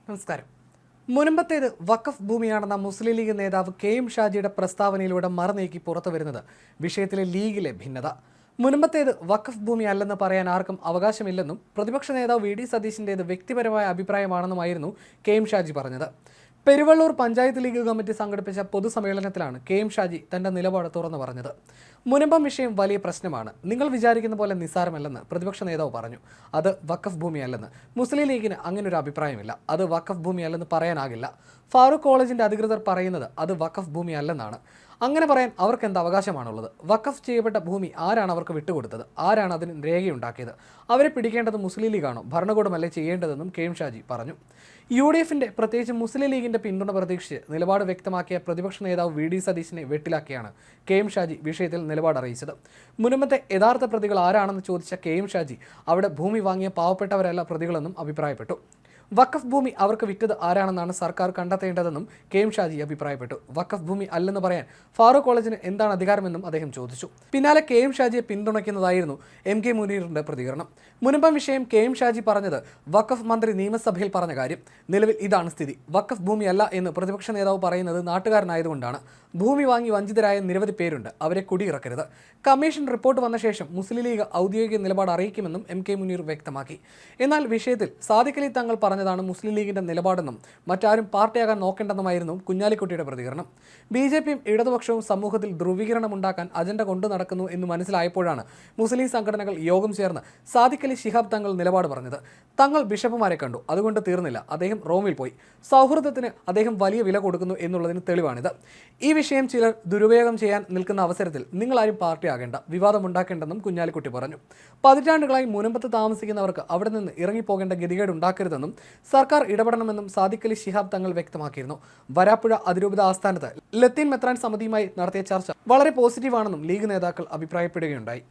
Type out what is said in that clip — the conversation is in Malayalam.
നമസ്കാരം. മുൻപത്തേത് വഖഫ് ഭൂമിയാണെന്ന മുസ്ലിം ലീഗ് നേതാവ് കെ.എം. ഷാജിയുടെ പ്രസ്താവനയിലൂടെ മറനീക്കി പുറത്തുവരുന്നത് വിഷയത്തിലെ ലീഗിലെ ഭിന്നത. മുൻപത്തേത് വഖഫ് ഭൂമി അല്ലെന്ന് പറയാൻ ആർക്കും അവകാശമില്ലെന്നും പ്രതിപക്ഷ നേതാവ് വി.ഡി. സതീശിൻ്റേത് വ്യക്തിപരമായ അഭിപ്രായമാണെന്നുമായിരുന്നു കെ.എം. ഷാജി പറഞ്ഞത്. പെരുവള്ളൂർ പഞ്ചായത്ത് ലീഗ് കമ്മിറ്റി സംഘടിപ്പിച്ച പൊതുസമ്മേളനത്തിലാണ് കെ.എം. ഷാജി തന്റെ നിലപാട് തുറന്നു പറഞ്ഞത്. മുനമ്പം വിഷയം വലിയ പ്രശ്നമാണ്, നിങ്ങൾ വിചാരിക്കുന്ന പോലെ നിസ്സാരമല്ലെന്ന് പ്രതിപക്ഷ നേതാവ് പറഞ്ഞു. അത് വഖഫ് ഭൂമിയല്ലെന്ന് മുസ്ലിം ലീഗിന് അങ്ങനൊരു അഭിപ്രായമില്ല. അത് വഖഫ് ഭൂമിയല്ലെന്ന് പറയാനാകില്ല. ഫാറൂഖ് കോളേജിന്റെ അധികൃതർ പറയുന്നത് അത് വഖഫ് ഭൂമി അല്ലെന്നാണ്. അങ്ങനെ പറയാൻ അവർക്ക് എന്ത് അവകാശമാണുള്ളത്? വഖഫ് ചെയ്യപ്പെട്ട ഭൂമി ആരാണ് അവർക്ക് വിട്ടുകൊടുത്തത്? ആരാണ് അതിന് രേഖയുണ്ടാക്കിയത്? അവരെ പിടിക്കേണ്ടത് മുസ്ലിം ലീഗാണോ, ഭരണകൂടമല്ലേ ചെയ്യേണ്ടതെന്നും കെ.എം. ഷാജി പറഞ്ഞു. യു.ഡി.എഫിന്റെ പ്രത്യേകിച്ച് മുസ്ലിം ലീഗിന്റെ പിന്തുണ പ്രതീക്ഷിച്ച് നിലപാട് വ്യക്തമാക്കിയ പ്രതിപക്ഷ നേതാവ് വി.ഡി. സതീശിനെ വെട്ടിലാക്കിയാണ് കെ.എം. ഷാജി വിഷയത്തിൽ നിലപാട് അറിയിച്ചത്. മുൻപത്തെ യഥാർത്ഥ പ്രതികൾ ആരാണെന്ന് ചോദിച്ച കെ.എം. ഷാജി അവിടെ ഭൂമി വാങ്ങിയ പാവപ്പെട്ടവരല്ല പ്രതികളെന്നും അഭിപ്രായപ്പെട്ടു. വഖഫ് ഭൂമി അവർക്ക് വിറ്റത് ആരാണെന്നാണ് സർക്കാർ കണ്ടെത്തേണ്ടതെന്നും കെ.എം. ഷാജി അഭിപ്രായപ്പെട്ടു. വഖഫ് ഭൂമി അല്ലെന്ന് പറയാൻ ഫാറൂഖ് കോളേജിന് എന്താണ് അധികാരമെന്നും അദ്ദേഹം ചോദിച്ചു. പിന്നാലെ കെ.എം. ഷാജിയെ പിന്തുണയ്ക്കുന്നതായിരുന്നു എം.കെ. മുനീറിന്റെ പ്രതികരണം. മുൻപം വിഷയം കെ.എം. ഷാജി പറഞ്ഞത് വഖഫ് മന്ത്രി നിയമസഭയിൽ പറഞ്ഞ കാര്യം. നിലവിൽ ഇതാണ് സ്ഥിതി. വഖഫ് ഭൂമിയല്ല എന്ന് പ്രതിപക്ഷ നേതാവ് പറയുന്നത് നാട്ടുകാരനായതുകൊണ്ടാണ്. ഭൂമി വാങ്ങി വഞ്ചിതരായ നിരവധി പേരുണ്ട്, അവരെ കുടിയിറക്കരുത്. കമ്മീഷൻ റിപ്പോർട്ട് വന്ന ശേഷം മുസ്ലിം ലീഗ് ഔദ്യോഗിക നിലപാട് അറിയിക്കുമെന്നും എം.കെ. മുനീർ വ്യക്തമാക്കി. എന്നാൽ വിഷയത്തിൽ സാദിഖ് അലി തങ്ങൾ പറഞ്ഞതാണ് മുസ്ലിം ലീഗിന്റെ നിലപാടെന്നും മറ്റാരും പാർട്ടിയാകാൻ നോക്കേണ്ടെന്നുമായിരുന്നു കുഞ്ഞാലിക്കുട്ടിയുടെ പ്രതികരണം. ബി.ജെ.പിയും ഇടതുപക്ഷവും സമൂഹത്തിൽ ധ്രുവീകരണം ഉണ്ടാക്കാൻ അജണ്ട കൊണ്ടു നടക്കുന്നു എന്ന് മനസ്സിലായപ്പോഴാണ് മുസ്ലിം സംഘടനകൾ യോഗം ചേർന്ന് സാദിഖ് അലി ശിഹാബ് തങ്ങൾ നിലപാട് പറഞ്ഞത്. തങ്ങൾ ബിഷപ്പുമാരെ കണ്ടു, അതുകൊണ്ട് തീർന്നില്ല. അദ്ദേഹം റോമിൽ പോയി. സൗഹൃദത്തിന് അദ്ദേഹം വലിയ വില കൊടുക്കുന്നു എന്നുള്ളതിന് തെളിവാണിത്. ഈ വിഷയം ചിലർ ദുരുപയോഗം ചെയ്യാൻ നിൽക്കുന്ന അവസരത്തിൽ നിങ്ങളാരും പാർട്ടിയാകേണ്ട, വിവാദമുണ്ടാക്കേണ്ടെന്നും കുഞ്ഞാലിക്കുട്ടി പറഞ്ഞു. പതിറ്റാണ്ടുകളായി മുനമ്പത്ത് താമസിക്കുന്നവർക്ക് അവിടെ നിന്ന് ഇറങ്ങിപ്പോകേണ്ട ഗതികേട് ഉണ്ടാക്കരുതെന്നും സർക്കാർ ഇടപെടണമെന്നും സാദിഖ് അലി ശിഹാബ് തങ്ങൾ വ്യക്തമാക്കിയിരുന്നു. വരാപ്പുഴ അതിരൂപത ആസ്ഥാനത്ത് ലത്തീൻ മെത്രാൻ സമിതിയുമായി നടത്തിയ ചർച്ച വളരെ പോസിറ്റീവാണെന്നും ലീഗ് നേതാക്കൾ അഭിപ്രായപ്പെടുകയുണ്ടായി.